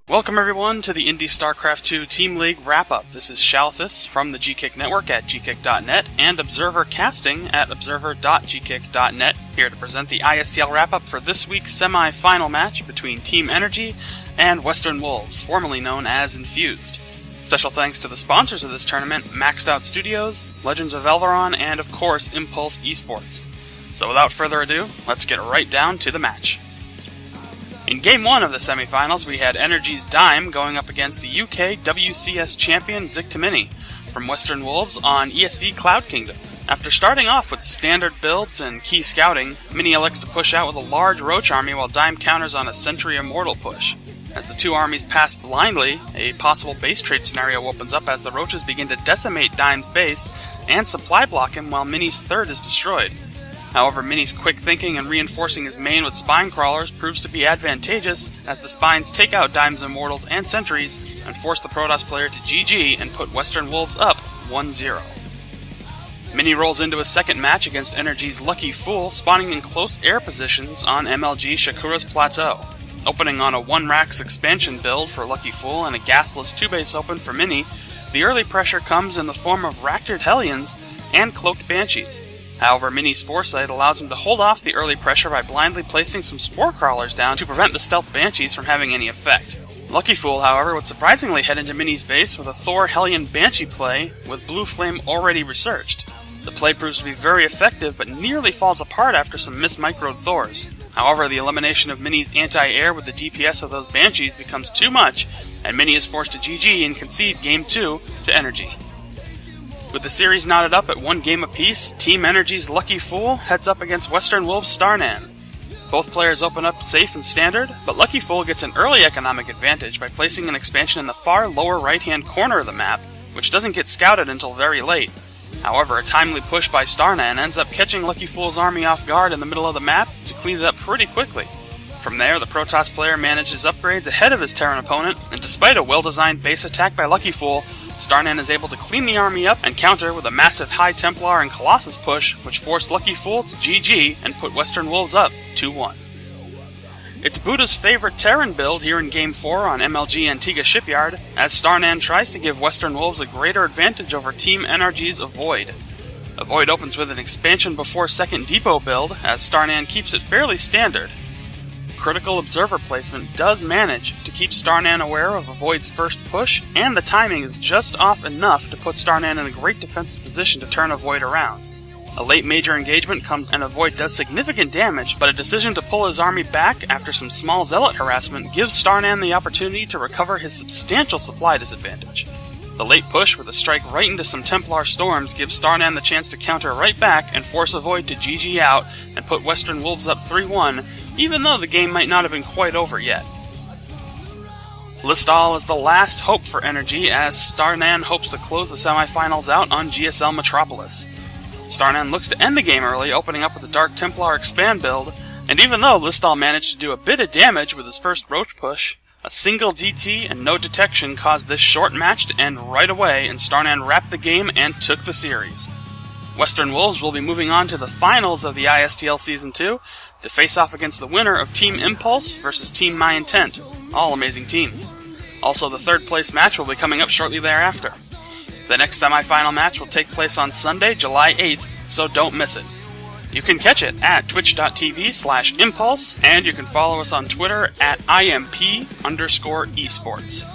Welcome everyone to the Indie StarCraft 2 Team League Wrap-Up. This is Shalthus from the GKick Network at gkick.net and Observer Casting at observer.gkick.net, here to present the ISTL Wrap-Up for this week's semi-final match between Team NrG and Western Wolves, formerly known as Infused. Special thanks to the sponsors of this tournament, Maxed Out Studios, Legends of Elveron, and of course Impulse Esports. So without further ado, let's get right down to the match. In Game 1 of the semifinals, we had NrG's Dime going up against the UK WCS champion Zictamini from Western Wolves on ESV Cloud Kingdom. After starting off with standard builds and key scouting, Mini elects to push out with a large Roach army while Dime counters on a Sentry Immortal push. As the two armies pass blindly, a possible base trade scenario opens up as the Roaches begin to decimate Dime's base and supply block him while Mini's third is destroyed. However, Mini's quick thinking and reinforcing his main with Spine Crawlers proves to be advantageous, as the Spines take out Dime's Immortals and Sentries and force the Protoss player to GG and put Western Wolves up 1-0. Mini rolls into a second match against NrG's Lucky Fool, spawning in close air positions on MLG Shakura's Plateau. Opening on a 1-Rax expansion build for Lucky Fool and a gasless 2-base open for Mini, the early pressure comes in the form of Ractored Hellions and Cloaked Banshees. However, Mini's foresight allows him to hold off the early pressure by blindly placing some Spore Crawlers down to prevent the Stealth Banshees from having any effect. Lucky Fool, however, would surprisingly head into Mini's base with a Thor Hellion Banshee play with Blue Flame already researched. The play proves to be very effective, but nearly falls apart after some mismicroed Thors. However, the elimination of Mini's anti-air with the DPS of those Banshees becomes too much, and Mini is forced to GG and concede Game 2 to NrG. With the series knotted up at 1 game apiece, Team NrG's Lucky Fool heads up against Western Wolves' Starnan. Both players open up safe and standard, but Lucky Fool gets an early economic advantage by placing an expansion in the far lower right-hand corner of the map, which doesn't get scouted until very late. However, a timely push by Starnan ends up catching Lucky Fool's army off guard in the middle of the map to clean it up pretty quickly. From there, the Protoss player manages upgrades ahead of his Terran opponent, and despite a well-designed base attack by Lucky Fool, Starnan is able to clean the army up and counter with a massive High Templar and Colossus push, which forced Lucky Fool to GG and put Western Wolves up 2-1. It's Buddha's favorite Terran build here in Game 4 on MLG Antigua Shipyard, as Starnan tries to give Western Wolves a greater advantage over Team NrG's Avoid. Avoid opens with an expansion before second depot build, as Starnan keeps it fairly standard. Critical Observer placement does manage to keep Starnan aware of Avoid's first push, and the timing is just off enough to put Starnan in a great defensive position to turn Avoid around. A late major engagement comes and Avoid does significant damage, but a decision to pull his army back after some small Zealot harassment gives Starnan the opportunity to recover his substantial supply disadvantage. The late push with a strike right into some Templar Storms gives Starnan the chance to counter right back and force Avoid to GG out and put Western Wolves up 3-1, even though the game might not have been quite over yet. Listall is the last hope for NrG, as Starnan hopes to close the semifinals out on GSL Metropolis. Starnan looks to end the game early, opening up with a Dark Templar Expand build, and even though Listall managed to do a bit of damage with his first Roach push, a single DT and no detection caused this short match to end right away, and Starnan wrapped the game and took the series. Western Wolves will be moving on to the finals of the ISTL Season 2 to face off against the winner of Team Impulse versus Team My Intent, all amazing teams. Also, the third place match will be coming up shortly thereafter. The next semi-final match will take place on Sunday, July 8th, so don't miss it. You can catch it at twitch.tv/impulse, and you can follow us on Twitter at IMP_esports.